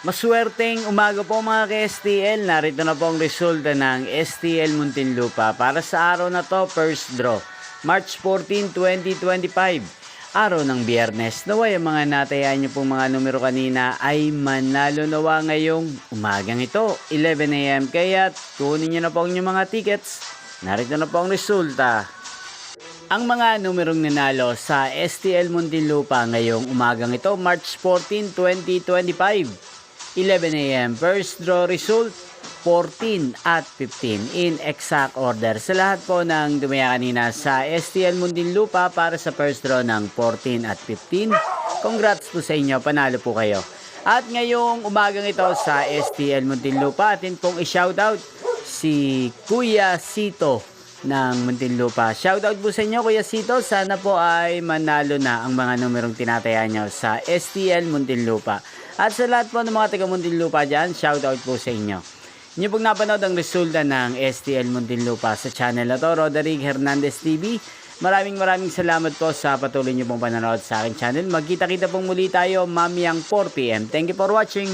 Maswerteng umaga po mga ka-STL. Narito na po ang resulta ng STL Muntinlupa para sa araw na to, first draw. March 14, 2025. Araw ng Biyernes. Naway ang mga natayan nyo pong mga numero kanina ay manalo nawa ngayong umagang ito, 11 AM. Kaya kunin nyo na po ang inyong mga tickets. Narito na po ang resulta. Ang mga numerong nanalo sa STL Muntinlupa ngayong umagang ito, March 14, 2025. 11 AM. First draw result, 14 at 15 in exact order. Sa lahat po ng dumaya kanina sa STL Muntinlupa para sa first draw ng 14 at 15. Congrats po sa inyo, panalo po kayo. At ngayong umagang ito sa STL Muntinlupa, atin pong i-shoutout si Kuya Sito ng Muntinlupa. Shoutout po sa inyo Kuya Sito, sana po ay manalo na ang mga numerong tinataya nyo sa STL Muntinlupa. At sa lahat po ng mga taga Muntinlupa dyan, shoutout po sa inyo. Inyo pong napanood ang resulta ng STL Muntinlupa sa channel na to, Roderick Hernandez TV. Maraming salamat po sa patuloy nyo pong panonood sa aking channel. Magkita-kita pong muli tayo mamayang 4 PM. Thank you for watching.